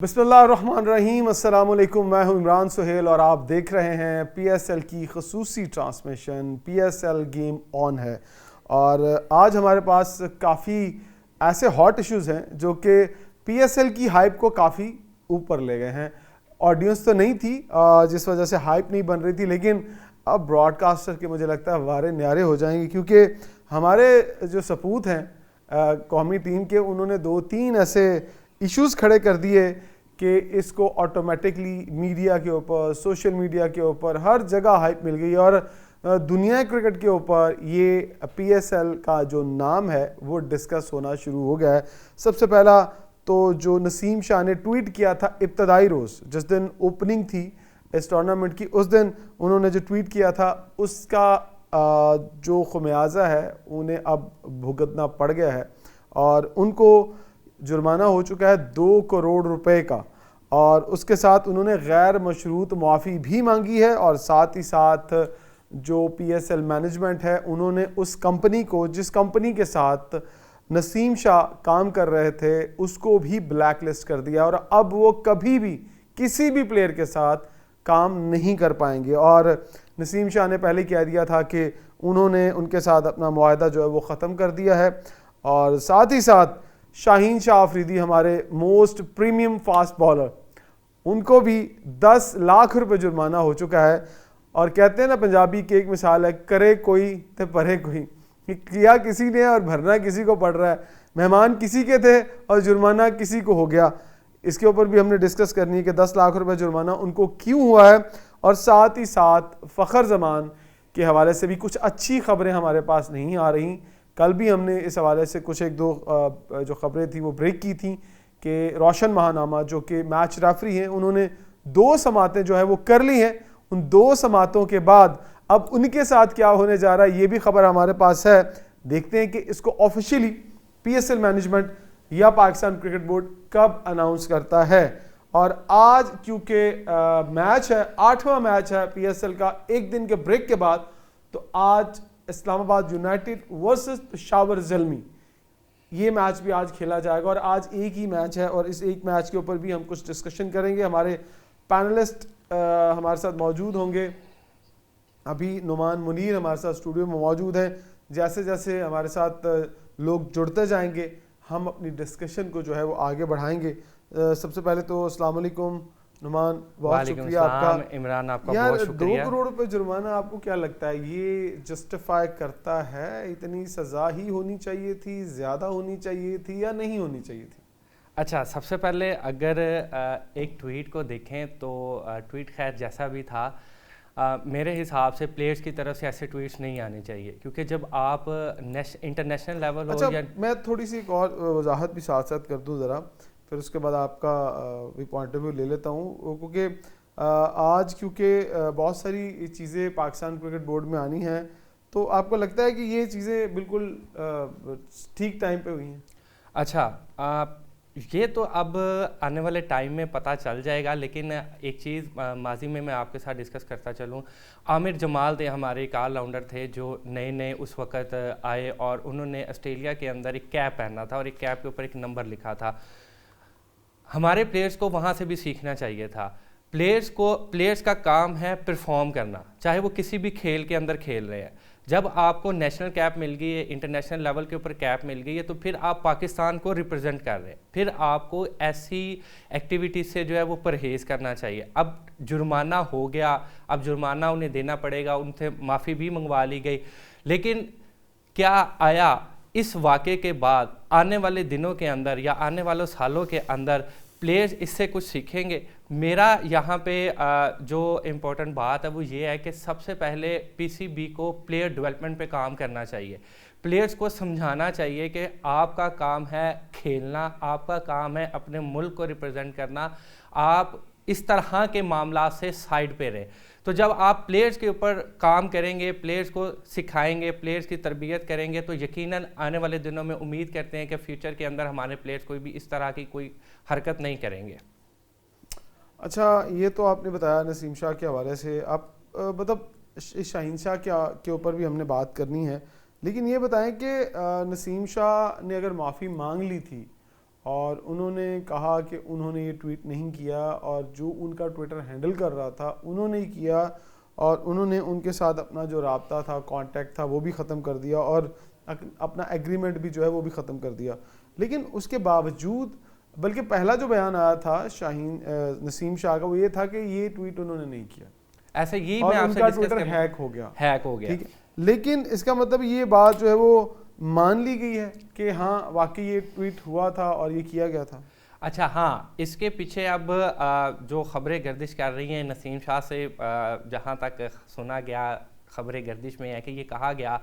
बिस्मिल्लाहिर्रहमानिर्रहीम, अस्सलाम वालेकुम। मैं हूं इमरान सुहेल और आप देख रहे हैं पीएसएल की खसूसी ट्रांसमिशन। पीएसएल गेम ऑन है और आज हमारे पास काफ़ी ऐसे हॉट इश्यूज़ हैं जो कि पीएसएल की हाइप को काफ़ी ऊपर ले गए हैं। ऑडियंस तो नहीं थी जिस वजह से हाइप नहीं बन रही थी, लेकिन अब ब्रॉडकास्टर के मुझे लगता है वारे न्यारे हो जाएंगे, क्योंकि हमारे जो सपूत हैं कौमी टीम के, उन्होंने 2-3 ऐसे इश्यूज़ खड़े कर दिए कि इसको ऑटोमेटिकली मीडिया के ऊपर, सोशल मीडिया के ऊपर हर जगह हाइप मिल गई और दुनिया क्रिकेट के ऊपर ये पीएसएल का जो नाम है वो डिस्कस होना शुरू हो गया है। सबसे पहला तो जो नसीम शाह ने ट्वीट किया था इब्तदाई रोज़, जिस दिन ओपनिंग थी इस टूर्नामेंट की, उस दिन उन्होंने जो ट्वीट किया था उसका जो खमियाजा है उन्हें अब भुगतना पड़ गया है और उनको जुर्माना हो चुका है 2 करोड़ रुपए का। और उसके साथ उन्होंने गैर मशरूत मुआफ़ी भी मांगी है और साथ ही साथ जो पीएसएल मैनेजमेंट है उन्होंने उस कंपनी को, जिस कंपनी के साथ नसीम शाह काम कर रहे थे, उसको भी ब्लैक लिस्ट कर दिया और अब वो कभी भी किसी भी प्लेयर के साथ काम नहीं कर पाएंगे। और नसीम शाह ने पहले कह दिया था कि उन्होंने उनके साथ अपना मुआहदा जो है वो ख़त्म कर दिया है। और साथ ही साथ शाहीन शाह अफरीदी, हमारे मोस्ट प्रीमियम फास्ट बॉलर, उनको भी 10 लाख रुपए जुर्माना हो चुका है। और कहते हैं ना पंजाबी की एक मिसाल है, करे कोई तो परे कोई, किया किसी ने और भरना किसी को पड़ रहा है। मेहमान किसी के थे और जुर्माना किसी को हो गया। इसके ऊपर भी हमने डिस्कस करनी है कि 10 लाख रुपए जुर्माना उनको क्यों हुआ है। और साथ ही साथ फ़खर जमान के हवाले से भी कुछ अच्छी खबरें हमारे पास नहीं आ रही। कल भी हमने इस हवाले से कुछ एक दो जो खबरें थी वो ब्रेक की थी कि रोशन महानामा जो कि मैच रेफरी हैं, उन्होंने 2 समातें जो है वो कर ली हैं। उन 2 समातों के बाद अब उनके साथ क्या होने जा रहा है ये भी खबर हमारे पास है। देखते हैं कि इसको ऑफिशियली पीएसएल मैनेजमेंट या पाकिस्तान क्रिकेट बोर्ड कब अनाउंस करता है। और आज क्योंकि मैच है, 8वां मैच है पीएसएल का एक दिन के ब्रेक के बाद, तो आज इस्लामाबाद यूनाइटेड वर्सेस पेशावर ज़ल्मी, ये मैच भी आज खेला जाएगा। और आज एक ही मैच है और इस एक मैच के ऊपर भी हम कुछ डिस्कशन करेंगे। हमारे पैनलिस्ट हमारे साथ मौजूद होंगे। अभी नुमान मुनीर हमारे साथ स्टूडियो में मौजूद हैं। जैसे जैसे हमारे साथ लोग जुड़ते जाएंगे हम अपनी डिस्कशन को जो है वो आगे बढ़ाएंगे। सबसे पहले तो अस्सलाम वालेकुम नुमान, बहुत शुक्रिया आपका। इमरान, आपका यार बहुत शुक्रिया। 2 करोड़ रुपए जुर्माना आपको क्या लगता है ये जस्टिफाई करता है? इतनी सज़ा ही होनी चाहिए थी, ज़्यादा होनी चाहिए थी या नहीं होनी चाहिए थी? अच्छा, सबसे पहले अगर एक ट्वीट को देखें तो ट्वीट खैर जैसा भी था, मेरे हिसाब से प्लेयर्स की तरफ से ऐसे ट्वीट्स नहीं आने चाहिए, क्योंकि जब आप इंटरनेशनल लेवल हो या... मैं थोड़ी सी एक और वजाहत भी साथ साथ कर दूं ज़रा, फिर उसके बाद आपका भी पॉइंट ऑफ व्यू ले लेता हूँ। क्योंकि आज क्योंकि बहुत सारी चीज़ें पाकिस्तान क्रिकेट बोर्ड में आनी हैं, तो आपको लगता है कि ये चीज़ें बिल्कुल ठीक टाइम पे हुई हैं? अच्छा, ये तो अब आने वाले टाइम में पता चल जाएगा, लेकिन एक चीज़ माजी में मैं आपके साथ डिस्कस करता चलूँ। आमिर जमाल थे, हमारे एक ऑलराउंडर थे जो नए नए उस वक़्त आए और उन्होंने ऑस्ट्रेलिया के अंदर एक कैप पहना था और एक कैप के ऊपर एक नंबर लिखा था। हमारे प्लेयर्स को वहाँ से भी सीखना चाहिए था। प्लेयर्स का काम है परफॉर्म करना, चाहे वो किसी भी खेल के अंदर खेल रहे हैं। जब आपको नेशनल कैप मिल गई है, इंटरनेशनल लेवल के ऊपर कैप मिल गई है, तो फिर आप पाकिस्तान को रिप्रेजेंट कर रहे हैं। फिर आपको ऐसी एक्टिविटीज़ से जो है वो परहेज़ करना चाहिए। अब जुर्माना हो गया, अब जुर्माना उन्हें देना पड़ेगा, उनसे माफ़ी भी मंगवा ली गई, लेकिन क्या आया इस वाक़े के बाद आने वाले दिनों के अंदर या आने वाले सालों के अंदर प्लेयर्स इससे कुछ सीखेंगे? मेरा यहाँ पे जो इम्पोर्टेंट बात है वो ये है कि सबसे पहले पीसीबी को प्लेयर डेवलपमेंट पे काम करना चाहिए। प्लेयर्स को समझाना चाहिए कि आपका काम है खेलना, आपका काम है अपने मुल्क को रिप्रेजेंट करना, आप इस तरह के मामला से साइड पे रहे। तो जब आप प्लेयर्स के ऊपर काम करेंगे, प्लेयर्स को सिखाएंगे, प्लेयर्स की तरबियत करेंगे, तो यकीनन आने वाले दिनों में उम्मीद करते हैं कि फ्यूचर के अंदर हमारे प्लेयर्स कोई भी इस तरह की कोई हरकत नहीं करेंगे। अच्छा, ये तो आपने बताया नसीम शाह के हवाले से। आप मतलब शाहीन शाह के ऊपर भी हमने बात करनी है, लेकिन ये बताएं कि नसीम शाह ने अगर माफ़ी मांग ली थी और उन्होंने कहा कि उन्होंने ये ट्वीट नहीं किया और जो उनका ट्विटर हैंडल कर रहा था उन्होंने ही किया, और उन्होंने उनके साथ अपना जो राब्ता था, कांटेक्ट था, वो भी ख़त्म कर दिया और अपना एग्रीमेंट भी जो है वो भी ख़त्म कर दिया। लेकिन उसके बावजूद, बल्कि पहला जो बयान आया था नसीम शाह का, वो ये था कि ये ट्वीट उन्होंने नहीं किया, ऐसे ही और मैं आपसे उनका डिस्कस ट्विटर हैक हो गया। ठीक है, लेकिन इसका मतलब ये बात जो है वो मान ली गई है कि हाँ वाकई ये ट्वीट हुआ था और ये किया गया था। अच्छा, हाँ, इसके पीछे अब जो खबरें गर्दिश कर रही हैं नसीम शाह से, जहाँ तक सुना गया खबरें गर्दिश में है कि ये कहा गया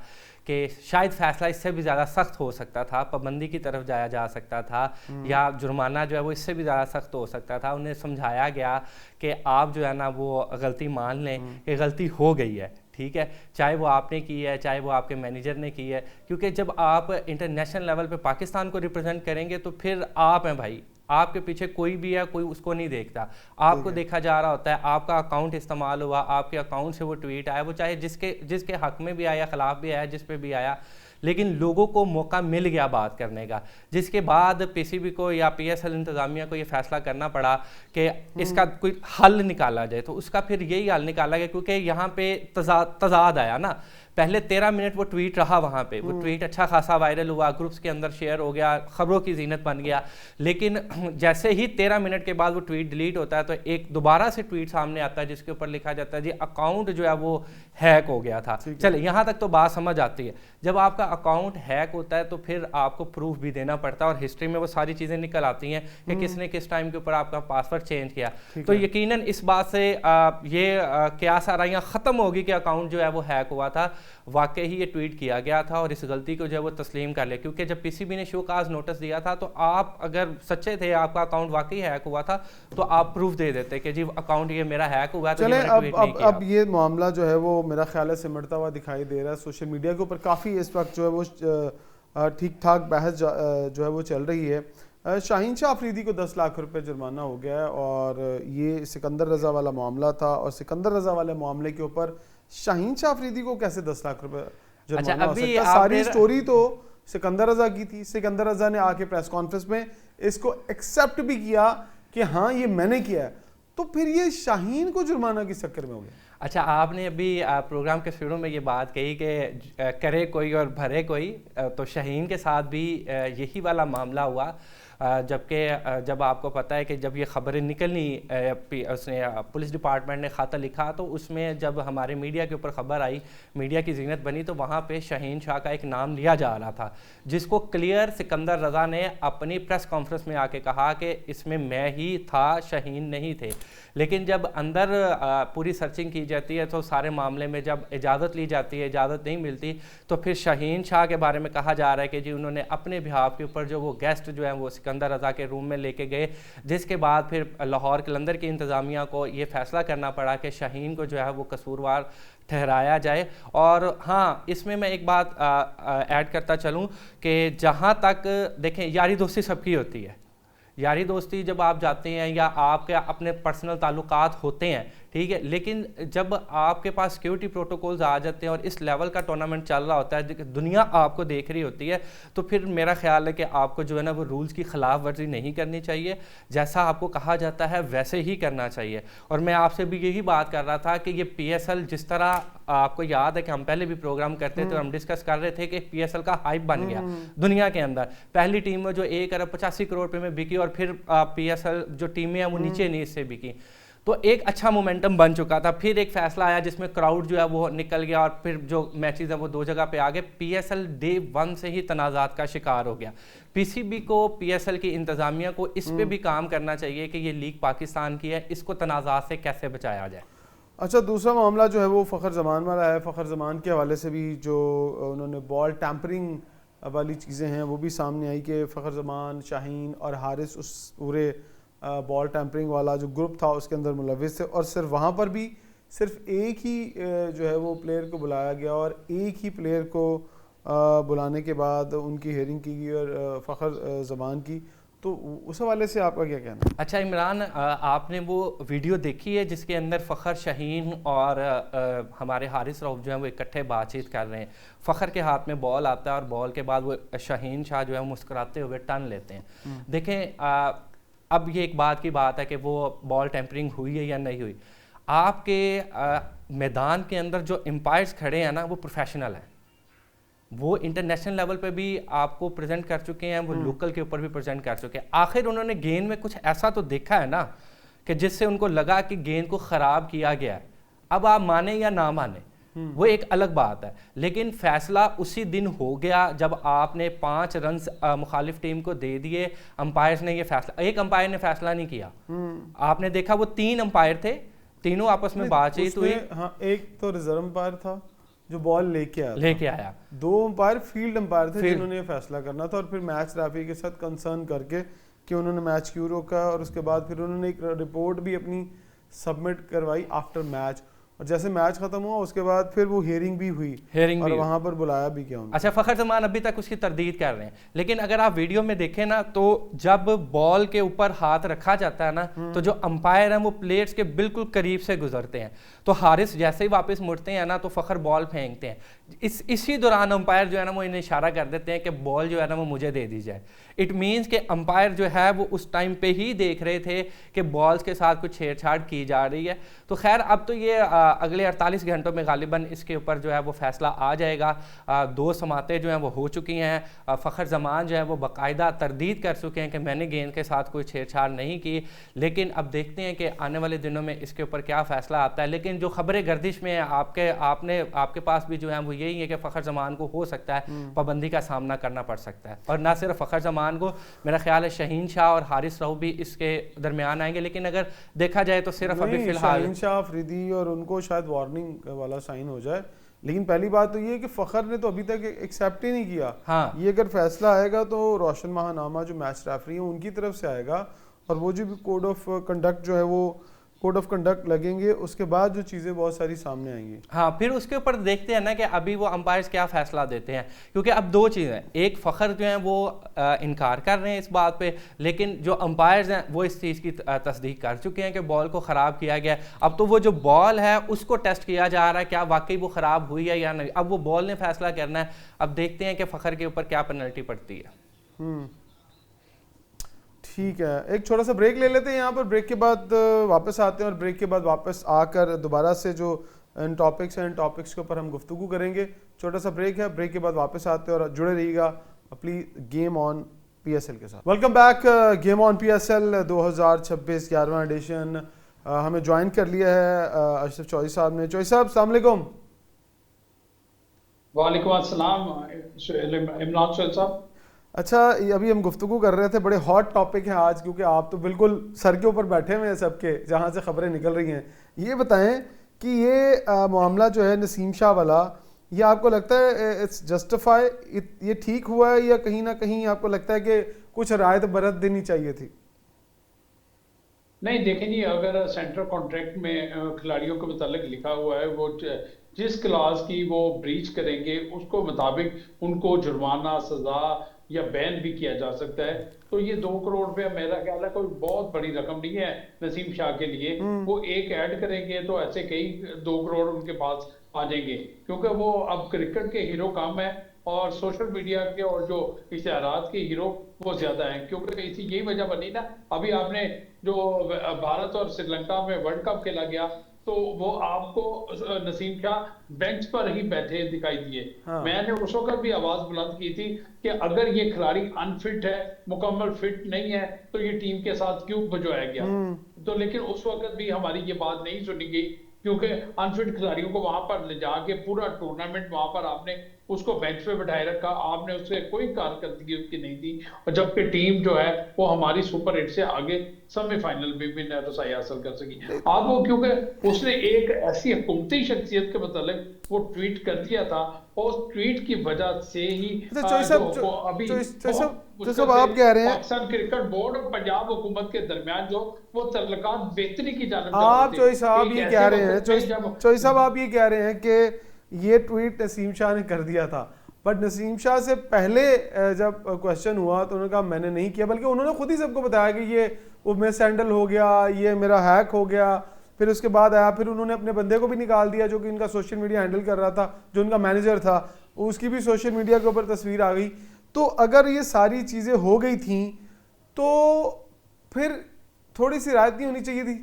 कि शायद फैसला इससे भी ज़्यादा सख्त हो सकता था, पाबंदी की तरफ जाया जा सकता था, या जुर्माना जो है वो इससे भी ज़्यादा सख्त हो सकता था। उन्हें समझाया गया कि आप जो है ना वो गलती मान लें कि गलती हो गई है, ठीक है, चाहे वो आपने की है, चाहे वो आपके मैनेजर ने की है, क्योंकि जब आप इंटरनेशनल लेवल पे पाकिस्तान को रिप्रेजेंट करेंगे तो फिर आप हैं भाई, आपके पीछे कोई भी है, कोई उसको नहीं देखता, आपको देखा जा रहा होता है, आपका अकाउंट इस्तेमाल हुआ, आपके अकाउंट से वो ट्वीट आया, वो चाहे जिसके हक में भी आया, खिलाफ भी आया, जिस पे भी आया, लेकिन लोगों को मौका मिल गया बात करने का, जिसके बाद पीसीबी को या पीएसएल इंतज़ामिया को ये फैसला करना पड़ा कि इसका कोई हल निकाला जाए। तो उसका फिर यही हल निकाला गया, क्योंकि यहाँ पे तजाद आया ना। पहले 13 मिनट वो ट्वीट रहा वहाँ पे, वो ट्वीट अच्छा खासा वायरल हुआ, ग्रुप्स के अंदर शेयर हो गया, खबरों की जीनत बन गया, लेकिन जैसे ही 13 मिनट के बाद वो ट्वीट डिलीट होता है तो एक दोबारा से ट्वीट सामने आता है जिसके ऊपर लिखा जाता है जी अकाउंट जो है वो हैक हो गया था। चले यहाँ तक तो बात समझ आती है। जब आपका अकाउंट हैक होता है तो फिर आपको प्रूफ भी देना पड़ता है, और हिस्ट्री में वो सारी चीज़ें निकल आती हैं कि किसने किस टाइम के ऊपर आपका पासवर्ड चेंज किया। तो यकीनन इस बात से ये क़यास आराइयाँ ख़त्म होगी कि अकाउंट जो है वो हैक हुआ था, वाकई ही ये ट्वीट किया गया था, और इस गलती को जो है वो तस्लीम कर लिया। क्योंकि जब पीसीबी ने शोकाज नोटिस दिया था तो आप अगर सच्चे थे, आपका अकाउंट वाकई हैक हुआ था, तो आप प्रूफ दे देते कि जी अकाउंट ये मेरा हैक हुआ है, तो चले ये मैंने ट्वीट नहीं किया। अब ये मामला जो है वो मेरा ख्याल है सिमटता हुआ दिखाई दे रहा है। सोशल मीडिया के ऊपर काफ़ी इस वक्त जो है वो ठीक ठाक बहस जो है वो चल रही है। शाहीन शाह अफरीदी को 10 लाख रुपए जुर्माना हो गया है, और ये सिकंदर रजा वाला मामला था, और सिकंदर रजा वाले मामले के ऊपर शाहीन शाह अफरीदी को कैसे 10 लाख रुपए जुर्माना हो सकता है? सारी स्टोरी तो सिकंदर रजा की थी। सिकंदर रजा ने आके प्रेस कॉन्फ्रेंस में इसको एक्सेप्ट भी किया कि हाँ ये मैंने किया है, तो फिर ये शाहीन को जुर्माना किस चक्कर में हो गया? अच्छा, आपने अभी प्रोग्राम के शुरू में ये बात कही कि करे कोई और भरे कोई, तो शाहीन के साथ भी यही वाला मामला हुआ। जबकि जब आपको पता है कि जब ये खबरें निकलनी, उसने पुलिस डिपार्टमेंट ने खाता लिखा, तो उसमें जब हमारे मीडिया के ऊपर खबर आई, मीडिया की जीनत बनी, तो वहाँ पे शाहीन शाह का एक नाम लिया जा रहा था, जिसको क्लियर सिकंदर रजा ने अपनी प्रेस कॉन्फ्रेंस में आके कहा कि इसमें मैं ही था, शाहीन नहीं थे। लेकिन जब अंदर पूरी सर्चिंग की जाती है तो सारे मामले में जब इजाज़त ली जाती है, इजाज़त नहीं मिलती, तो फिर शाहीन शाह के बारे में कहा जा रहा है कि जी उन्होंने अपने बिहाफ के ऊपर जो वो गेस्ट जो हैं वो सिकंदर रजा के रूम में लेके गए, जिसके बाद फिर लाहौर कलंदर की इंतज़ामिया को ये फैसला करना पड़ा कि शाहीन को जो है वो कसूरवार ठहराया जाए। और हाँ, इसमें मैं एक बात ऐड करता चलूँ कि जहाँ तक देखें, यारी दोस्ती सबकी होती है, यारी दोस्ती जब आप जाते हैं या आपके अपने पर्सनल ताल्लुकात होते हैं, ठीक है, लेकिन जब आपके पास सिक्योरिटी प्रोटोकॉल्स आ जाते हैं और इस लेवल का टूर्नामेंट चल रहा होता है, दुनिया आपको देख रही होती है, तो फिर मेरा ख्याल है कि आपको जो है ना वो रूल्स की खिलाफ वर्जी नहीं करनी चाहिए, जैसा आपको कहा जाता है वैसे ही करना चाहिए। और मैं आपसे भी यही बात कर रहा था कि ये PSL जिस तरह, आपको याद है कि हम पहले भी प्रोग्राम करते थे और हम डिस्कस कर रहे थे कि PSL का हाइप बन गया दुनिया के अंदर। पहली टीम में जो 1 अरब 85 करोड़ रुपए में बिकी, और फिर PSL जो टीमें हैं वो नीचे नहीं इससे बिकी, तो एक अच्छा मोमेंटम बन चुका था। फिर एक फैसला आया जिसमें क्राउड जो है वो निकल गया, और फिर जो मैचेस हैं वो 2 जगह पे आ गए। PSL डे 1 से ही तनाज़ात का शिकार हो गया। PCB को, PSL की इंतज़ामिया को इस पे भी काम करना चाहिए कि ये लीग पाकिस्तान की है, इसको तनाज़ात से कैसे बचाया जाए। अच्छा, दूसरा मामला जो है वो फ़खर ज़मान वाला है। फ़खर ज़मान के हवाले से भी जो उन्होंने बॉल टैंपरिंग वाली चीज़ें हैं वो भी सामने आई कि फ़खर ज़मान, शाहीन और हारिस उस पूरे बॉल टैंपरिंग वाला जो ग्रुप था उसके अंदर मुलविस थे, और सिर्फ वहाँ पर भी सिर्फ एक ही जो है वो प्लेयर को बुलाया गया, और एक ही प्लेयर को बुलाने के बाद उनकी हेयरिंग की गई और फ़खर ज़मान की। तो उस हवाले से आपका क्या कहना है? अच्छा इमरान, आपने वो वीडियो देखी है जिसके अंदर फ़खर शाहीन और हमारे हारिस रऊफ जो है वो इकट्ठे बातचीत कर रहे हैं। फ़खर के हाथ में बॉल आता है और बॉल के बाद वो शाहीन शाह जो है मुस्कुराते हुए टर्न लेते हैं। देखें, अब ये एक बात की बात है कि वो बॉल टेम्परिंग हुई है या नहीं हुई। आपके मैदान के अंदर जो एम्पायर्स खड़े हैं ना, वो प्रोफेशनल हैं। वो इंटरनेशनल लेवल पे भी आपको प्रेजेंट कर चुके हैं, वो लोकल के ऊपर भी प्रेजेंट कर चुके हैं। आखिर उन्होंने गेंद में कुछ ऐसा तो देखा है ना कि जिससे उनको लगा कि गेंद को ख़राब किया गया है। अब आप माने या ना माने वो एक अलग बात है, लेकिन फैसला उसी दिन हो गया जब आपने 5 रन मुखालिफ टीम को दे दिए। अंपायर्स ने ये फैसला, एक अंपायर ने फैसला नहीं किया। आपने देखा वो 3 अंपायर थे, तीनों आपस में बातचीत हुई। हाँ, एक तो रिजर्व अंपायर था जो बॉल लेके आया, 2 अंपायर फील्ड अंपायर थे जिन्होंने ये फैसला करना था, और फिर मैच रेफरी के साथ कंसर्न करके कि उन्होंने मैच क्यों रोका, और उसके बाद फिर उन्होंने एक रिपोर्ट भी अपनी सबमिट करवाई आफ्टर मैच। और जैसे मैच खत्म हुआ उसके बाद फिर वो हियरिंग भी हुई और वहां पर बुलाया भी क्या उन्होंने। अच्छा, फ़खर ज़मान अभी तक उसकी तरदीद कर रहे हैं, लेकिन अगर आप वीडियो में देखें ना, तो जब बॉल के ऊपर हाथ रखा जाता है ना, तो जो अंपायर हैं वो प्लेयर्स के बिल्कुल करीब से गुजरते हैं। तो हारिस जैसे ही वापस मुड़ते हैं ना, तो फ़खर बॉल फेंकते हैं। इसी दौरान अंपायर जो है ना वो इन्हें इशारा कर देते हैं कि बॉल जो है ना वो मुझे दे दी जाए। इट मीन्स कि अंपायर जो है वो उस टाइम पे ही देख रहे थे कि बॉल्स के साथ कुछ छेड़छाड़ की जा रही है। तो खैर, अब तो ये अगले 48 घंटों में गालिबन इसके ऊपर जो है वो फैसला आ जाएगा। 2 समातें जो हैं वो हो चुकी हैं। फ़खर ज़मान जो है वो बाकायदा तरदीद कर चुके हैं कि मैंने गेंद के साथ कोई छेड़छाड़ नहीं की। लेकिन अब देखते हैं कि आने वाले दिनों में इसके ऊपर क्या फ़ैसला आता है। लेकिन जो खबरें गर्दिश में आपके पास भी जो है वो यही है कि फ़खर ज़मान को हो सकता है पाबंदी का सामना करना पड़ सकता है। और ना सिर्फ फ़खर ज़मान को, मेरा ख्याल है शाहीन शाह और हारिस रऊफ भी इसके दरमियान आएंगे। लेकिन अगर देखा जाए तो सिर्फ अभी फिलहाल शाहीन शाह, अफरीदी और उनको शायद वार्निंग वाला साइन हो जाए। लेकिन पहली बात तो ये है कि फ़खर ने तो अभी तक एक्सेप्ट ही नहीं किया। हाँ, ये अगर फैसला आएगा तो रोशन महानामा जो मैच रेफरी है उनकी तरफ से आएगा, और वो जो भी कोड ऑफ कंडक्ट जो है वो कोड ऑफ कंडक्ट लगेंगे, उसके बाद जो चीज़ें बहुत सारी सामने आएंगी। हाँ, फिर उसके ऊपर देखते हैं ना कि अभी वो अंपायर्स क्या फैसला देते हैं। क्योंकि अब 2 चीज़ें, एक फ़खर जो हैं वो इनकार कर रहे हैं इस बात पे, लेकिन जो अंपायर्स हैं वो इस चीज़ की तस्दीक कर चुके हैं कि बॉल को ख़राब किया गया। अब तो वो जो बॉल है उसको टेस्ट किया जा रहा है, क्या वाकई वो ख़राब हुई है या नहीं। अब वो बॉल ने फैसला करना है। अब देखते हैं कि फ़खर के ऊपर क्या पेनल्टी पड़ती है। ठीक है, एक छोटा सा ब्रेक ले लेते हैं यहाँ पर। ब्रेक के बाद वापस आते हैं, और ब्रेक के बाद वापस आकर दोबारा से जो इन टॉपिक्स हैं, इन टॉपिक्स के ऊपर हम गुफ्तगू करेंगे। छोटा सा ब्रेक है, ब्रेक के बाद वापस आते हैं, और जुड़े रहिएगा प्लीज गेम ऑन PSL के साथ। Welcome back, game on PSL 2026 11वां एडिशन। हमें ज्वाइन कर लिया है अशरफ चौधरी साहब ने। चौधरी साहब, अस्सलाम वालेकुम। वालेकुम अस्सलाम इमरान साहब। अच्छा, अभी हम गुफ्तगू कर रहे थे, बड़े हॉट टॉपिक है आज, क्योंकि आप तो बिल्कुल सर के ऊपर बैठे हुए हैं सबके, जहाँ से खबरें निकल रही हैं। ये बताएं कि ये मामला जो है नसीम शाह वाला, ये आपको लगता है इट्स जस्टिफाई, ये ठीक हुआ है, या कहीं ना कहीं आपको लगता है कि कुछ रायत बरत देनी चाहिए थी? नहीं, देखें जी, अगर सेंट्रल कॉन्ट्रैक्ट में खिलाड़ियों के मुतालिक लिखा हुआ है, वो जिस क्लास की वो ब्रीच करेंगे उसको मुताबिक उनको जुर्माना, सजा या बैन भी किया जा सकता है। तो ये 2 करोड़ रुपया मेरा ख्याल है कोई बहुत बड़ी रकम नहीं है नसीम शाह के लिए। वो एक ऐड करेंगे तो ऐसे कई 2 करोड़ उनके पास आ जाएंगे, क्योंकि वो अब क्रिकेट के हीरो कम है और सोशल मीडिया के और जो इश्तिहारात के हीरो वो ज्यादा हैं। क्योंकि इसी यही वजह बनी ना, अभी आपने जो भारत और श्रीलंका में वर्ल्ड कप खेला गया, तो वो आपको नसीम शाह बेंच पर ही बैठे दिखाई दिए। हाँ। मैंने उस वक्त भी आवाज बुलंद की थी कि अगर ये खिलाड़ी अनफिट है, मुकम्मल फिट नहीं है, तो ये टीम के साथ क्यों भिजवाया गया। तो लेकिन उस वक्त भी हमारी ये बात नहीं सुनी गई, क्योंकि अनफिट खिलाड़ियों को वहां पर ले जाके पूरा टूर्नामेंट वहां पर आपने उसको बेंच पे बैठाए रखा, आपने उससे कोई कारकर्दगी उसकी नहीं दी। और जबकि टीम जो है वो हमारी सुपर 8 से आगे सेमीफाइनल में भी रसाई हासिल कर सकी। आप वो, क्योंकि उसने एक ऐसी हुकूमती शख्सियत के मतलब वो ट्वीट कर दिया था, और उस ट्वीट की वजह से ही अभी आप कह रहे हैं पाकिस्तान क्रिकेट बोर्ड और पंजाब हुकूमत के दरमियान जो वो तल्लुकात बेहतरी की जानिब आप चौधरी साहब ये कह रहे हैं, चौधरी साहब आप ये कह रहे हैं कि ये ट्वीट नसीम शाह ने कर दिया था, बट नसीम शाह से पहले जब क्वेश्चन हुआ तो उन्होंने कहा मैंने नहीं किया, बल्कि उन्होंने खुद ही सबको बताया कि ये वो मिस हैंडल हो गया, ये मेरा हैक हो गया। फिर उसके बाद आया, फिर उन्होंने अपने बंदे को भी निकाल दिया जो कि इनका सोशल मीडिया हैंडल कर रहा था, जो उनका मैनेजर था, उसकी भी सोशल मीडिया के ऊपर तस्वीर आ गई। तो अगर ये सारी चीज़ें हो गई थी तो फिर थोड़ी सी राहत नहीं होनी चाहिए थी?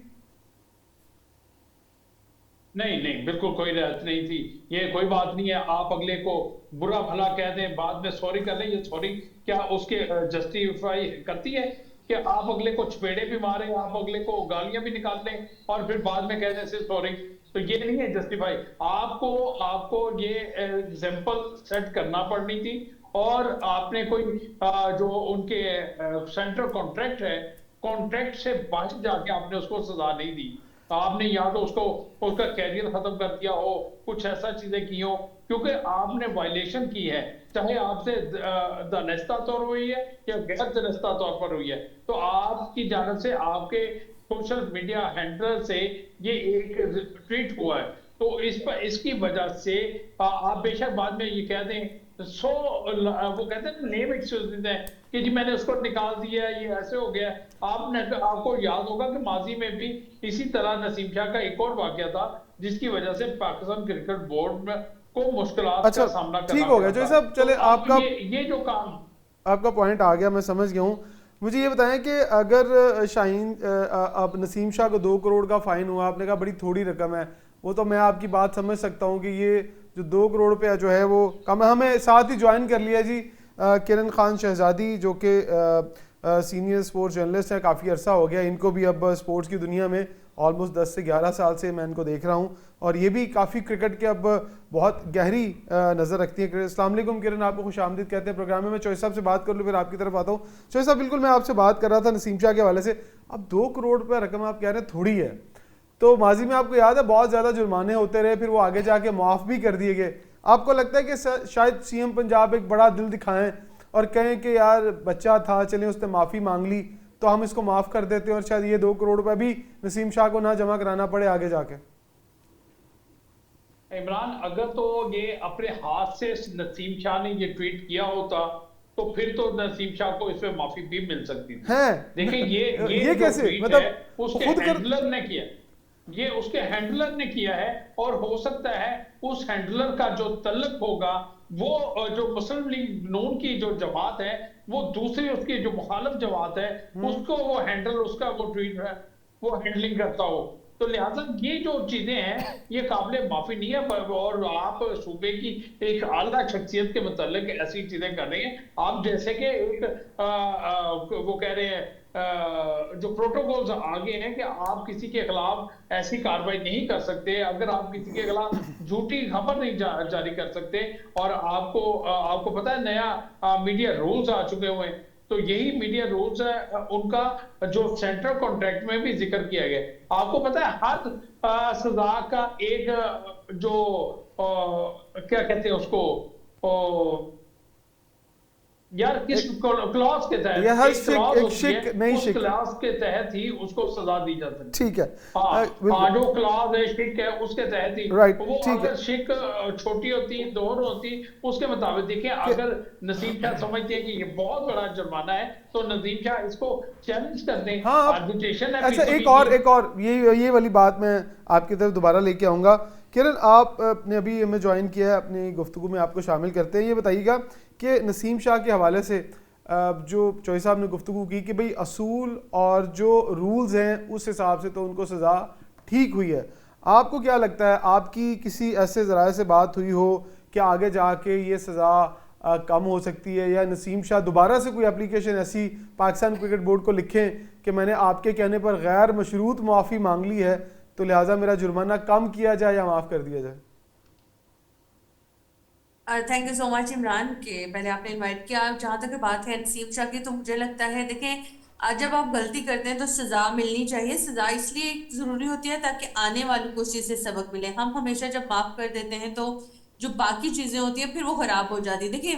नहीं नहीं, बिल्कुल कोई रियायत नहीं थी। ये कोई बात नहीं है, आप अगले को बुरा भला कह दें, बाद में सॉरी कर लें, ये सॉरी क्या उसके जस्टिफाई करती है कि आप अगले को चपेड़े भी मारें, आप अगले को गालियां भी निकाल दें और फिर बाद में कह दें से सॉरी? तो ये नहीं है जस्टिफाई। आपको आपको ये एग्जाम्पल सेट करना पड़नी थी, और आपने कोई जो उनके सेंट्रल कॉन्ट्रैक्ट है, कॉन्ट्रैक्ट से बाहर जाके आपने उसको सजा नहीं दी। आपने या तो उसको उसका कैरियर खत्म कर दिया हो, कुछ ऐसा चीजें की हो, क्योंकि आपने वायलेशन की है, चाहे आपसे दानिस्ता तौर हुई है या गैर दानिस्ता तौर पर हुई है। तो आपकी जानब से आपके सोशल मीडिया हैंडलर से ये एक ट्वीट हुआ है, तो इस पर इसकी वजह से आप बेशक बाद में ये कह दें, वो कहते हैं नेम एक्सक्यूज देते हैं कि जी मैंने उसको निकाल दिया, ये ऐसे हो गया। आपको याद होगा कि माजी में भी इसी तरह नसीम शाह का एक और वाकया था जिसकी वजह से पाकिस्तान क्रिकेट बोर्ड में को मुश्किलात का सामना करना ठीक हो गया जो साहब। चले, तो आपका ये जो काम, आपका पॉइंट आ गया, मैं समझ गया हूँ। मुझे ये बताएं कि अगर शाहीन अब नसीम शाह को 2 करोड़ का फाइन हुआ, आपने कहा बड़ी थोड़ी रकम है, वो तो मैं आपकी बात समझ सकता हूँ कि ये जो 2 करोड़ रुपया जो है वो कम है। हमें साथ ही ज्वाइन कर लिया जी किरण खान शहजादी, जो कि सीनियर स्पोर्ट्स जर्नलिस्ट हैं, काफ़ी अरसा हो गया इनको भी अब स्पोर्ट्स की दुनिया में, ऑलमोस्ट 10 से 11 साल से मैं इनको देख रहा हूँ, और ये भी काफ़ी क्रिकेट के अब बहुत गहरी नज़र रखती हैं। अस्सलाम वालेकुम किरण, आपको खुशामदीद कहते हैं प्रोग्राम में। मैं चॉइस साहब से बात कर लूँ फिर आपकी तरफ आता हूँ। चॉइस साहब, बिल्कुल मैं आपसे बात कर रहा था नसीम शाह के हवाले से। अब 2 करोड़ रुपया रकम आप कह रहे हैं थोड़ी है, तो माजी में आपको याद है बहुत ज़्यादा जुर्माने होते रहे, फिर वो आगे जाके माफ़ भी कर दिए गए। आपको लगता है कि शायद सीएम पंजाब एक बड़ा दिल दिखाएं और कहें कि यार बच्चा था, चलें उसने माफ़ी मांग ली तो हम इसको माफ़ कर देते हैं, और शायद ये 2 करोड़ रुपए भी नसीम शाह को ना जमा कराना पड़े आगे जाके? इमरान, अगर तो ये अपने हाथ से नसीम शाह ने ये ट्वीट किया होता तो फिर तो नसीम शाह को इसमें माफी भी मिल सकती थी। देखिए ये कैसे, मतलब उसके हैंडलर ने किया, ये उसके हैंडलर ने किया है, और हो सकता है उस हैंडलर का जो तल्लुक होगा वो जो मुस्लिम लीग नून की जो जमात है, वो दूसरी उसकी जो मुखालिफ जमात है उसको वो हैंडल, उसका वो ट्वीट है वो हैंडलिंग करता हो। तो लिहाजा ये जो चीजें हैं ये काबिले माफी नहीं है, और आप सूबे की एक आला शख्सियत के मुतालिक ऐसी चीजें कर रही हैं। आप जैसे कि एक वो कह रहे हैं जो प्रोटोकॉल्स आगे हैं कि आप किसी के खिलाफ ऐसी कार्रवाई नहीं कर सकते, अगर आप किसी के खिलाफ झूठी खबर नहीं जारी कर सकते, और आपको पता है नया मीडिया रूल्स आ चुके हुए हैं, तो यही मीडिया रूल्स है उनका जो सेंट्रल कॉन्ट्रैक्ट में भी जिक्र किया गया। आपको पता है हर सजा का एक जो क्या कहते हैं उसको यार किस क्लॉज के तहत, उस क्लॉज के तहत ही उसको सजा दी जा सकती है। ठीक है, जो क्लॉज है शिक है उसके तहत ही, वो अगर शिक छोटी होती दोहर होती उसके मुताबिक। देखिए अगर नसीम शाह समझते हैं कि ये बहुत बड़ा जुर्माना है तो नसीम शाह इसको चैलेंज कर दें। आर्बिट्रेशन है। अच्छा, एक और ये वाली बात मैं आपकी तरफ दोबारा लेके आऊंगा। किरण, आपने अभी हमें ज्वाइन किया है, अपनी गुफ्तगू में आपको शामिल करते हैं। ये बताइएगा कि नसीम शाह के हवाले से जो चौधरी साहब ने गुफ्तगू की कि भाई असूल और जो रूल्स हैं उस हिसाब से तो उनको सज़ा ठीक हुई है, आपको क्या लगता है, आपकी किसी ऐसे ज़राए से बात हुई हो कि आगे जाके ये सज़ा कम हो सकती है, या नसीम शाह दोबारा से कोई एप्लीकेशन ऐसी पाकिस्तान क्रिकेट बोर्ड को लिखें कि मैंने आपके कहने पर गैर मशरूत माफ़ी मांग ली है तो लिहाजा मेरा जुर्माना कम किया जाए या माफ़ कर दिया जाए? Thank you so much Imran के पहले आपने इनवाइट किया। जहाँ तक बात है नसीम शाह की, तो मुझे लगता है देखें, जब आप गलती करते हैं तो सज़ा मिलनी चाहिए। सज़ा इसलिए ज़रूरी होती है ताकि आने वालों को उस चीज़ से सबक मिले। हम हमेशा जब माफ़ कर देते हैं तो जो बाकी चीज़ें होती हैं फिर वो ख़राब हो जाती है। देखिए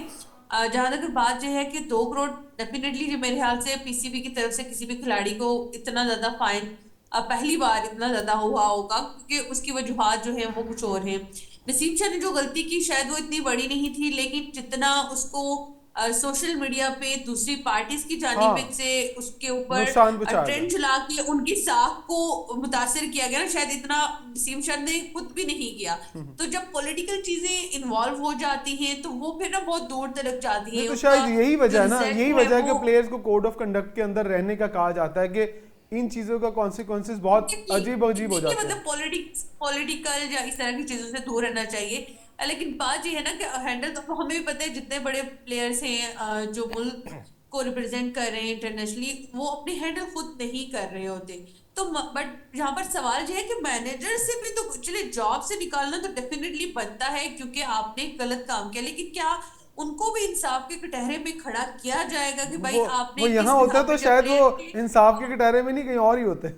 जहाँ तक बात यह है कि 2 करोड़ डेफिनेटली जो मेरे ख्याल से पीसीबी की तरफ से किसी भी खिलाड़ी को इतना ज़्यादा फाइन पहली बार इतना ज़्यादा हुआ होगा, क्योंकि उसकी वजूहात जो है वो कुछ और हैं। नसीम शाह ने जो गलती की शायद वो इतनी बड़ी नहीं थी, लेकिन जितना उसको सोशल मीडिया पे दूसरी पार्टीज की जानिब हाँ, से उसके ऊपर नुकसान पहुंचाया ट्रेंड गया। चला के उनकी साख को मुतासिर किया गया ना, शायद इतना नसीम शाह ने खुद भी नहीं किया। तो जब पॉलिटिकल चीजें इन्वॉल्व हो जाती हैं तो वो फिर ना बहुत दूर तक जाती नहीं हैं, तो उनका शायद यही जो वजह है ना, रिजल्ट यही है वजह है कि वो प्लेयर्स को कोड ऑफ कंडक्ट के अंदर रहने का कहा जाता है कि इन चीजों का कॉन्सिक्वेंसेस बहुत अजीब अजीब हो कि जाते मतलब हैं। पॉलिटिकल या इस तरह की चीजों से दूर रहना चाहिए। लेकिन बात ये है ना कि हैंडल तो हमें भी पता है, जितने बड़े प्लेयर्स हैं जो मुल्क को रिप्रेजेंट कर रहे हैं इंटरनेशनली, वो अपनी हैंडल खुद नहीं कर रहे होते। तो बट यहाँ पर सवाल ये है कि मैनेजर से भी तो चलिए, जॉब से निकालना तो डेफिनेटली बनता है क्योंकि आपने गलत काम किया, लेकिन क्या उनको भी इंसाफ के कटहरे में खड़ा किया जाएगा कि भाई वो आपने यहाँ किस होते बिहाफ तो पे, जब शायद वो प्लेयर के। इंसाफ के कटहरे में नहीं, कहीं और ही होते।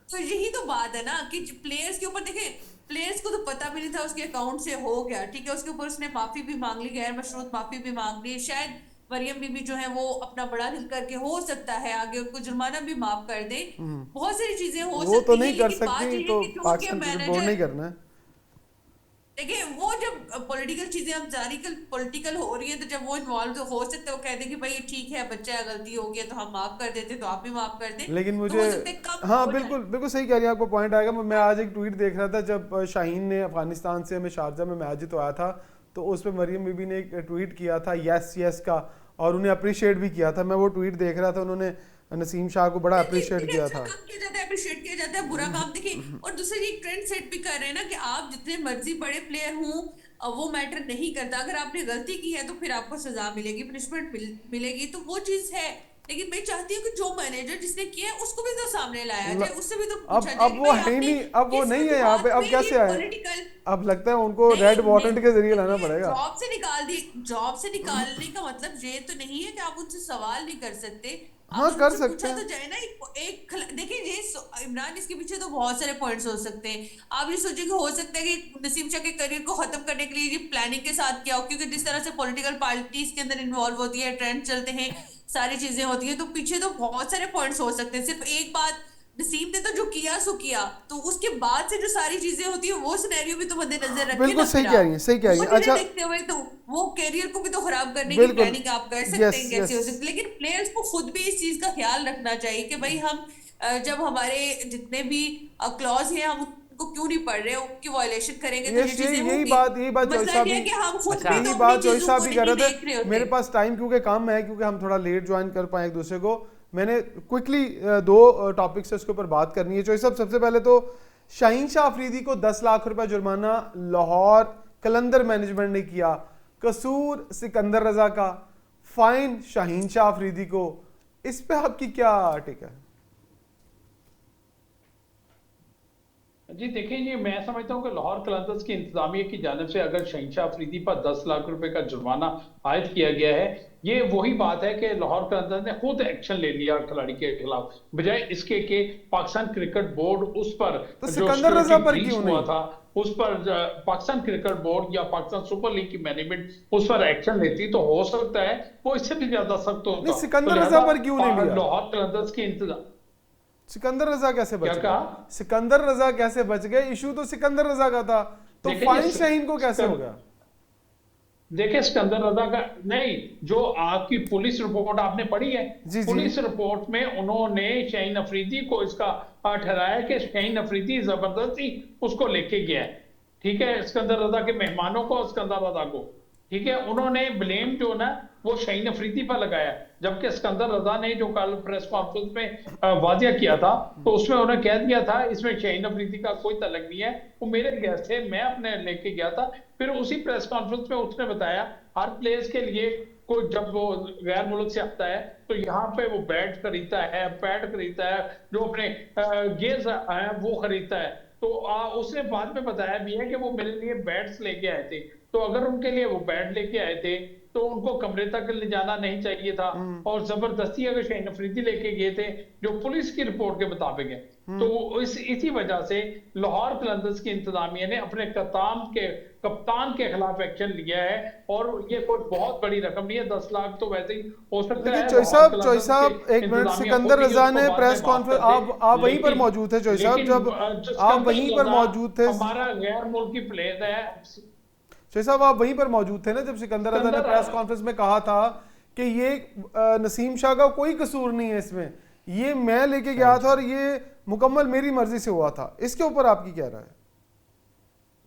तो यही तो बात है ना कि प्लेयर्स के ऊपर देखे, प्लेयर्स को तो पता भी नहीं था उसके अकाउंट से हो गया, ठीक है, उसके ऊपर उसने माफी भी मांग ली, गैर मशरूत माफी भी मांग ली, शायद मरियम बीबी जो है वो अपना बड़ा दिल करके हो सकता है आगे उनको जुर्माना भी माफ कर दे। बहुत सारी चीजें हो वो तो सकती हैं, नहीं कर लेकिन बात सकती, यह है तो कि चूंकि पाकिस्तान क्रिकेट बोर्ड मैनेजर, नहीं करना है। देखिए वो जब पॉलिटिकल चीजें हम जारी पॉलिटिकल हो रही है, तो जब वो इन्वॉल्व तो हो सकते हैं, वो कहते हैं कि भाई ठीक है बच्चा है, गलती हो गई है, तो हम माफ कर देते, तो आप भी माफ कर दें। लेकिन तो मुझे, हो सकता है कम हाँ हो जाए। बिल्कुल बिल्कुल सही कह रही हैं, आपको पॉइंट आएगा। मैं आज एक ट्वीट देख रहा था जब शाहीन ने अफगानिस्तान से हमें शारजा में मैच जितवाया था, तो उस पर मरियम बीबी ने एक ट्वीट किया था यस यस का, और उन्हें अप्रिशिएट भी किया था। मैं वो ट्वीट देख रहा था, उन्होंने नसीम शाह को बड़ा देखिए अप्रिशिएट देखिए, किया अच्छा था। काम किया जाता है, अप्रिशिएट किया जाता है, बुरा काम देखिए। और दूसरी एक ट्रेंड सेट भी कर रहे हैं ना कि आप जितने मर्जी बड़े प्लेयर हों, वो मैटर नहीं करता, अगर आपने गलती की है तो फिर आपको सजा मिलेगी, पनिशमेंट मिलेगी, तो वो चीज है। लेकिन मैं चाहती हूँ कि जो मैनेजर जिसने किया है उसको भी तो सामने लाया ल- जाए, उससे भी तो पूछा जाए अब कि वो भाई है ही आपने नहीं, अब वो किस नहीं है यहाँ पे, वजूहत अब में ये कैसे आए? पॉलिटिकल, अब लगता है उनको नहीं रेड नहीं वारंट के जरिए लाना देखिए, पड़ेगा। जॉब से निकाल दी, जॉब से निकालने का मतलब ये तो नहीं है कि आप उनसे सवाल नहीं कर सकते। हाँ अगर कर उनसे सकते पूछा हैं। तो जाए ना, देखिए ये इमरान, इसके पीछे तो बहुत सारे पॉइंट्स हो सकते हैं। आप ये सोचिए कि हो सकता है कि नसीम शाह के करियर को खत्म करने के लिए ये प्लानिंग के साथ किया हो, क्योंकि जिस तरह से पॉलिटिकल पार्टीज के अंदर इन्वॉल्व होती है, ट्रेंड चलते हैं, सारी चीजें होती है, तो पीछे तो बहुत सारे पॉइंट्स हो सकते हैं। सिर्फ एक बात, नसीम ने तो जो किया सो किया, तो उसके बाद से जो सारी चीजें होती है वो सिनेरियो भी तो मद्देनजर रखे बिल्कुल ना सही फिर कह रही आप। हैं, सही कह रही वो हैं। चीजें अच्छा, देखते हुए तो वो करियर को भी तो खराब करने की बिल्कुल, प्लानिंग आप कर सकते यस हैं, यस। कैसे हो सकती है, लेकिन प्लेयर्स को खुद भी इस चीज का ख्याल रखना चाहिए कि भाई हम जब हमारे जितने भी क्लॉज हैं हम उनको क्यों नहीं पढ़ रहे, उनकी वायलेशन करेंगे तो ये यस, चीजें यही होंगी। बात, यही बात चॉइस मसला साहब ये भी, है कि हम खुद अच्छा, भी यही तो अपनी बात चॉइस चीजों साहब को भी कर नहीं रहे देख रहे थे। मेरे होते। पास टाइम क्योंकि कम है, क्योंकि हम थोड़ा लेट ज्वाइन कर पाए एक दूसरे को, मैंने क्विकली दो टॉपिक्स उसके ऊपर बात करनी है। चॉइस साहब, सबसे पहले तो शाहीन शाह अफरीदी को 10 लाख रुपए जुर्माना लाहौर कलंदर मैनेजमेंट ने किया, कसूर सिकंदर रजा का, फाइन शाहीन शाह अफरीदी को, इस पे आपकी क्या टिक है? जी देखें, ये मैं समझता हूँ कि लाहौर कलंदर्स की इंतजामिया की जानिब से अगर शहनशाह अफरीदी पर 10 लाख रुपए का जुर्माना आयद किया गया है, ये वही बात है कि लाहौर कलंदर्स ने खुद एक्शन ले लिया खिलाड़ी के खिलाफ, बजाय इसके कि पाकिस्तान क्रिकेट बोर्ड उस पर तो जो सिकंदर रजा सिक्योरिटी पर ब्रीच क्यों हुआ नहीं? था उस पर पाकिस्तान क्रिकेट बोर्ड या पाकिस्तान सुपर लीग की मैनेजमेंट उस पर एक्शन लेती तो हो सकता है वो इससे भी ज्यादा सख्त नहीं, होता। तो सिकंदर रजा लिहाजा पर क्यों नहीं लिया? लाहौर कलंदर्स की इंतजाम, सिकंदर रजा कैसे बच क्या गए? कहा? सिकंदर रजा कैसे बच गए? इशू तो सिकंदर रजा का था, तो देखिए, फाइन शाहीन को कैसे हो गया? देखिए सिकंदर रजा का नहीं, जो आपकी पुलिस रिपोर्ट आपने पढ़ी है, जी जी। पुलिस रिपोर्ट में उन्होंने शाहीन अफरीदी को इसका ठहराया कि शाहीन अफरीदी जबरदस्ती उसको लेके गया है, ठीक है, सिकंदर रजा के मेहमानों को, सिकंदर रजा को, ठीक है, उन्होंने ब्लेम जो ना वो शाहीन अफरीदी पर लगाया, जबकि सिकंदर रजा ने जो कल प्रेस कॉन्फ्रेंस में वाजिया किया था, तो उसमें उन्होंने कह दिया था इसमें शाहीन अफरीदी का कोई तल्लुक नहीं है, वो मेरे गेस्ट थे, मैं अपने लेके गया था। फिर उसी प्रेस कॉन्फ्रेंस में उसने बताया हर प्लेयर्स के लिए कोई जब वो गैर मुल्क से आता है तो यहाँ पे वो बैट खरीदता है, पैड खरीदता है, जो अपने गेयर्स हैं वो खरीदता है। तो उसने बाद में बताया भी है कि वो मेरे लिए बैट्स लेके आए थे, तो अगर उनके लिए वो बैट लेके आए थे तो उनको कमरे तक ले जाना नहीं चाहिए था, और जबरदस्ती अगर शाहीन अफरीदी लेके गए थे जो पुलिस की रिपोर्ट के मुताबिक है। तो इसी वजह से लाहौर कलंदर्स की इंतजामिया ने अपने कप्तान के कप्तान के खिलाफ एक्शन लिया है, और ये कोई बहुत बड़ी रकम नहीं है, 10 लाख तो वैसे ही हो सकता देखिए है। चोई लाहौर साहब कलंदर्स एक के मिनट, इंतजामिया सिकंदर खुद ही रजा उसको ने बाद प्रेस में माफ कॉन्फ्रेंस, कर दे, आप वहीं पर लेकिन मौजूद थे चोई साहब, लेकिन जब जो आप सिकंदर वहीं पर रजा मौजूद थे, हमारा गैर मुल्की प्लेयर है। चोई साहब आप वहीं पर मौजूद थे ना जब सिकंदर रजा ने प्रेस कॉन्फ्रेंस में कहा था कि ये नसीम शाह का कोई कसूर नहीं है इसमें, ये मैं लेके गया था और ये मुकम्मल मेरी मर्जी से हुआ था, इसके ऊपर आपकी क्या राय है?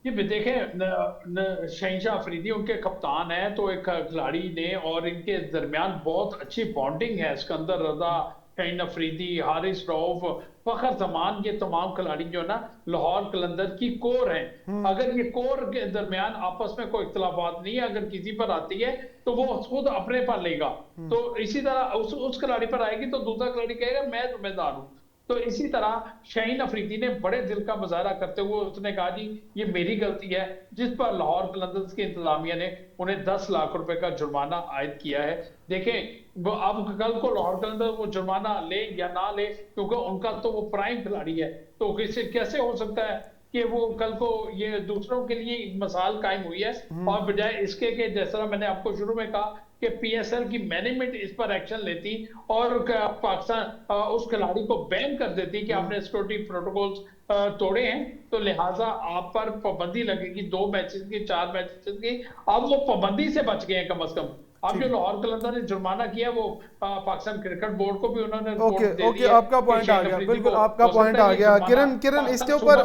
ये भी देखें, शहनशाह अफरीदी उनके कप्तान है, तो एक खिलाड़ी ने और इनके दरमियान बहुत अच्छी बॉन्डिंग है। सिकंदर रजा, शाहीन अफरीदी, हारिस रऊफ, फखर जमान, ये तमाम खिलाड़ी जो है ना लाहौर कलंदर की कोर हैं। अगर ये कोर के दरमियान आपस में कोई इख्तलाफात नहीं है, अगर किसी पर आती है तो वो खुद अपने पर लेगा, तो इसी तरह उस खिलाड़ी पर आएगी तो दूसरा खिलाड़ी कहेगा मैं जिम्मेदार हूँ। तो इसी तरह शाहीन अफरीदी ने बड़े दिल का मुजाहरा करते हुए उसने कहा जी ये मेरी गलती है, जिस पर लाहौर कलंदर्स की इंतजामिया ने उन्हें 10 लाख रुपए का जुर्माना आयद किया है। देखें अब कल को लाहौर कलंदर्स वो जुर्माना ले या ना ले, क्योंकि उनका तो वो प्राइम खिलाड़ी है, तो कैसे हो सकता है कि वो कल को ये दूसरों के लिए एक मिसाल कायम हुई है, और बजाय इसके कि जैसा मैंने आपको शुरू में कहा कि पीएसएल की मैनेजमेंट इस पर एक्शन लेती और पाकिस्तान उस खिलाड़ी को बैन कर देती कि आपने सिक्योरिटी प्रोटोकॉल्स तोड़े हैं, तो लिहाजा आप पर पाबंदी लगेगी 2 मैचेस की, 4 मैचेस की। अब वो पाबंदी से बच गए हैं कम से कम। अब जो लाहौर कलंदर ने जुर्माना किया वो पाकिस्तान क्रिकेट बोर्ड को भी उन्होंने रिपोर्ट दे दी है। आपका पॉइंट आ गया, बिल्कुल आपका पॉइंट आ गया। किरण इसके ऊपर,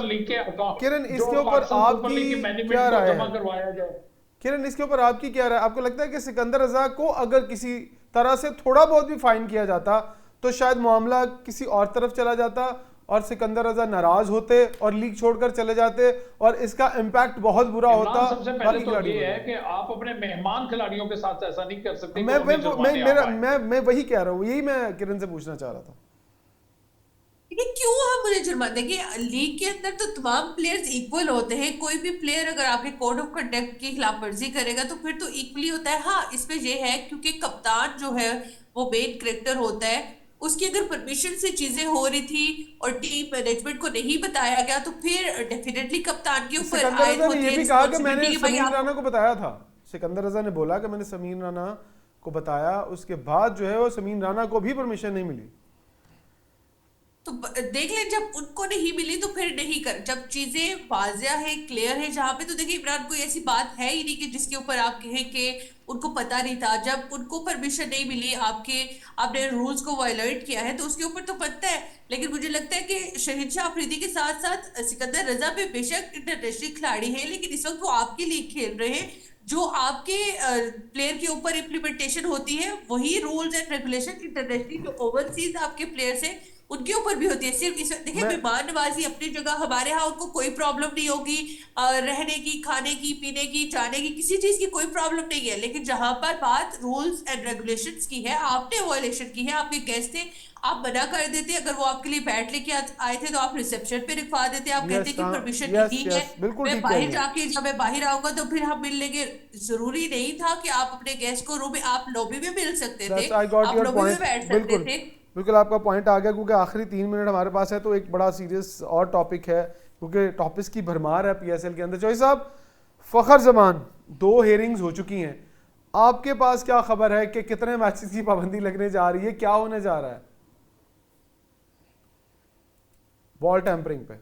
किरण इसके ऊपर आपकी क्या राय है? किरण इसके ऊपर आपकी क्या राय? आपको लगता है कि सिकंदर रजा को अगर किसी तरह से थोड़ा बहुत भी फाइन किया जाता तो शायद मामला किसी और तरफ चला जाता और सिकंदर रजा नाराज होते और लीग छोड़कर चले जाते और इसका इम्पैक्ट बहुत बुरा होता? सबसे पहले तो ये है कि आप अपने मेहमान खिलाड़ियों के साथ ऐसा नहीं कर सकते। मैं वही कह रहा हूँ, यही मैं किरण से पूछना चाह रहा था। क्यों हम उन्हें जुर्माना? देखिए लीग के अंदर तो तमाम प्लेयर्स इक्वल होते हैं, कोई भी प्लेयर अगर आपके कोड ऑफ कंडक्ट की खिलाफ वर्जी करेगा तो फिर तो इक्वली होता है। हाँ इसमें यह है क्योंकि कप्तान जो है वो मेन कैरेक्टर होता है, उसकी अगर परमिशन से चीजें हो रही थी और टीम मैनेजमेंट को नहीं बताया गया तो फिर डेफिनेटली कप्तान के ऊपर आयद होती है। ये भी कहा कि मैंने समीर राणा को बताया था, सिकंदर रजा ने बोला कि मैंने समीर राणा को बताया, उसके बाद जो है वो समीर राणा को भी परमिशन नहीं मिली। तो देख ले, जब उनको नहीं मिली तो फिर नहीं कर, जब चीजें वाजिया है, क्लियर है जहां पे, तो देखिए इमरान कोई ऐसी बात है ही नहीं कि जिसके ऊपर आप कहें कि उनको पता नहीं था। जब उनको परमिशन नहीं मिली, आपने रूल्स को वायलेट किया है तो उसके ऊपर तो पता है। लेकिन मुझे लगता है कि शहनशाह अफरीदी के साथ साथ सिकंदर रजा भी बेशक इंटरनेशनल खिलाड़ी है, लेकिन इस वक्त वो आपके लिए खेल रहे हैं। जो आपके प्लेयर के ऊपर इम्प्लीमेंटेशन होती है वही रूल्स एंड रेगुलेशन इंटरनेशनली जो ओवरसीज आपके प्लेयर्स हैं उनके ऊपर भी होती है। सिर्फ इस देखिए मेहमान नवाजी अपनी जगह, हमारे यहाँ उनको कोई प्रॉब्लम नहीं होगी, रहने की, खाने की, पीने की, जाने की, किसी चीज की कोई प्रॉब्लम नहीं है। लेकिन जहां पर बात रूल्स एंड रेगुलेशंस की है, आपने वायलेशन की है, आपके गेस्ट थे, आप मना कर देते। अगर वो आपके लिए बैट लेके आए थे तो आप रिसेप्शन पे रखवा देते, आप कहते कि परमिशन नहीं है, मैं बाहर जाके, जब मैं बाहर आऊंगा तो फिर हम मिल लेंगे। जरूरी नहीं था कि आप अपने गेस्ट को रूम में, आप लॉबी में मिल सकते थे, आप लॉबी में बैठ सकते थे। बिल्कुल आपका पॉइंट आ गया, क्योंकि आखिरी 3 मिनट हमारे पास है तो एक बड़ा सीरियस और टॉपिक है, क्योंकि टॉपिक्स की भरमार है पीएसएल के अंदर। चौधरी साहब, फखर जमान 2 हेयरिंग्स हो चुकी हैं, आपके पास क्या खबर है कि कितने मैचेस की पाबंदी लगने जा रही है, क्या होने जा रहा है बॉल टैंपरिंग पे?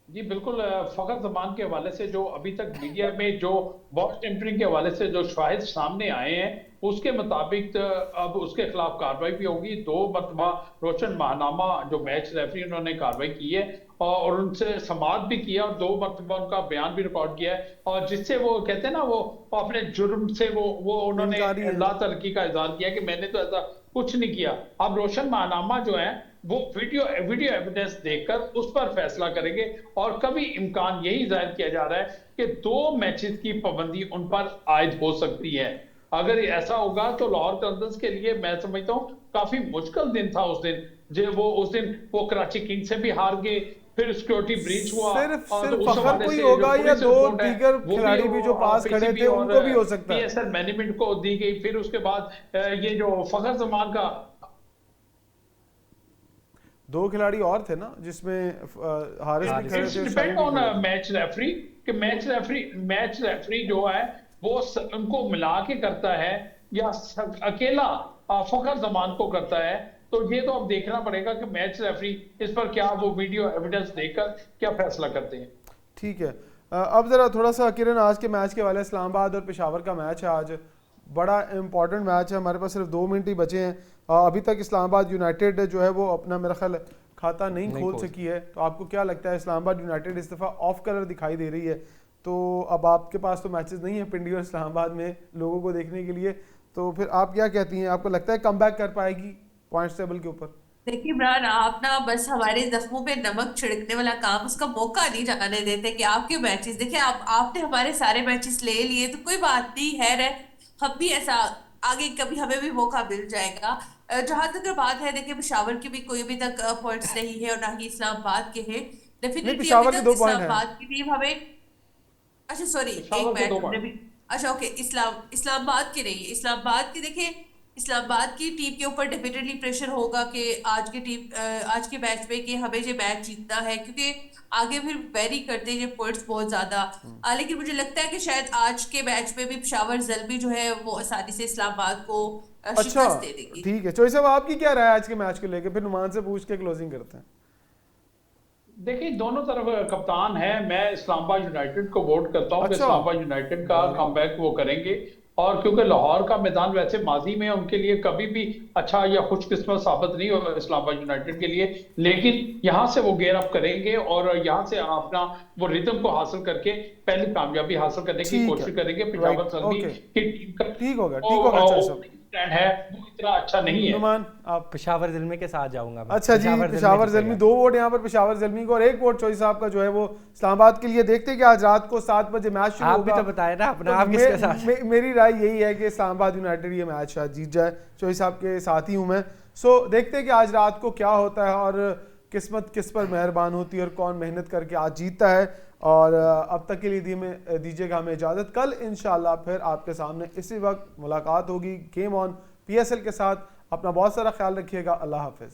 जी बिल्कुल, फखर जमान के हवाले से जो अभी तक मीडिया में जो बॉल टेम्परिंग के हवाले से जो शाहिद सामने आए हैं उसके मुताबिक अब उसके खिलाफ कार्रवाई भी होगी। 2 मरतबा रोशन माहनामा जो मैच रेफरी उन्होंने कार्रवाई की है और उनसे समाअत भी किया और 2 मरतबा उनका बयान भी रिकॉर्ड किया है, और जिससे वो कहते हैं ना वो अपने जुर्म से वो उन्होंने ला तलकी का इजहार किया कि मैंने तो ऐसा कुछ नहीं किया। अब रोशन माहनामा जो है वो वीडियो एविडेंस देखकर उस पर फैसला करेंगे, और कभी इम्कान यही जाहिर किया जा रहा है कि 2 मैचेस की पाबंदी उन पर आयद हो सकती है। अगर ऐसा होगा तो लाहौर कलंदर्स के लिए मैं समझता हूँ काफी मुश्किल दिन था उस दिन वो कराची किंग्स से भी हार गए, फिर सिक्योरिटी ब्रीच हुआ। सिर्फ फखर कोई होगा या 2 दीगर खिलाड़ी भी जो पास खड़े थे उनको भी हो सकता है? पीएसएल मैनेजमेंट को दी गई, फिर उसके बाद ये जो फखर जमान का 2 खिलाड़ी और थे ना जिसमें हारिस भी खड़े इट्स थे, डिपेंड शाहिद भी ऑन खड़े थे। मैच रेफरी कि मैच रेफरी जो है वो उनको मिला के करता है या अकेला फखर जमान को करता है। तो ये तो अब देखना पड़ेगा कि मैच रेफरी इस पर क्या वो वीडियो एविडेंस देखकर क्या फैसला करते हैं। ठीक है। अब ज़रा थोड़ा सा किरण आज के मैच के वाले, इस्लामाबाद और पेशावर का मैच है आज, बड़ा इंपॉर्टेंट मैच है। हमारे पास सिर्फ 2 मिनट ही बचे हैं। अभी तक इस्लामाबाद यूनाइटेड जो है वो अपना मेरा ख्याल खाता नहीं खोल सकी है। तो आपको क्या लगता है, इस्लामाबाद यूनाइटेड इस दफ़ा ऑफ कलर दिखाई दे रही है, तो अब आपके पास तो मैचेस नहीं है पिंडी और इस्लामाबाद में लोगों को देखने के लिए, तो फिर आप क्या कहती हैं, आपको लगता है कमबैक कर पाएगी पॉइंट्स टेबल के ऊपर? देखिए इमरान, आप ना बस हमारे जख्मों पे नमक छिड़कने वाला काम, उसका मौका नहीं जाने देते कि आपके मैचेस देखिए। आपने हमारे सारे मैचेस ले लिए तो कोई बात नहीं है, हम भी ऐसा आगे कभी हमें भी मौका मिल जाएगा। जहां तक बात है, देखिए पेशावर के भी कोई अभी तक पॉइंट्स नहीं है और ना ही इस्लामाबाद के हैं। नहीं, डेफिनेटली अभी पेशावर के तक 2 पॉइंट हैं। इस्लामाबाद की टीम हमें, अच्छा सॉरी, एक पेशावर के मैच 2 हमने पॉइंट। भी, अच्छा ओके, इस्लामाबाद के नहीं, इस्लामाबाद की देखिए, इस्लामाबाद की टीम के ऊपर डेफिनेटली प्रेशर होगा कि आज के मैच में कि हमें ये मैच जीतना है, क्योंकि आगे फिर वेरी करते हैं ये पॉइंट्स बहुत ज्यादा। लेकिन मुझे लगता है कि शायद आज के मैच में भी पेशावर ज़ल्मी जो है वो आसानी से इस्लामाबाद को अच्छा शिकस्त दे देगी। ठीक है, चोई साहब आपकी क्या राय है आज के मैच को लेकर, फिर नुमान से पूछ के क्लोजिंग करते हैं। देखिए दोनों तरफ कप्तान है, मैं इस्लामाबाद यूनाइटेड को वोट करता हूं कि अच्छा। इस्लामाबाद यूनाइटेड का कमबैक वो करेंगे। और क्योंकि लाहौर का मैदान वैसे माजी में उनके लिए कभी भी अच्छा या खुशकिस्मत साबित नहीं हुआ इस्लामाबाद यूनाइटेड के लिए, लेकिन यहाँ से वो गेयर अप करेंगे और यहाँ से अपना वो रिदम को हासिल करके पहली कामयाबी हासिल करने की ठीक है, कोशिश करेंगे। राइट, पेशावर ज़ल्मी ओके, की टीम का ठीक होगा चोई साहब। स्टैंड है वो इतना अच्छा नहीं है। नुमान आप? पेशावर ज़ल्मी के साथ जाऊंगा मैं। अच्छा जी, पेशावर ज़ल्मी, जीतेगा। 2 वोट यहाँ पर पेशावर ज़ल्मी को और 1 वोट चोई साहब का जो है वो इस्लामाबाद के लिए। देखते हैं कि आज रात को 7 बजे मैच शुरू आप होगा। भी तो बताए ना अपना, तो आप किसके साथ? मेरी राय यही है कि इस्लामाबाद यूनाइटेड ये मैच शायद जीत जाए। चोई साहब के साथ ही हूँ मैं। सो देखते हैं कि आज रात को क्या होता है और किस्मत किस पर मेहरबान होती है और कौन मेहनत करके आज जीतता है। और अब तक के लिए दीजिएगा हमें इजाज़त। कल इंशाल्लाह फिर आपके सामने इसी वक्त मुलाकात होगी गेम ऑन PSL के साथ। अपना बहुत सारा ख्याल रखिएगा। अल्लाह हाफिज़।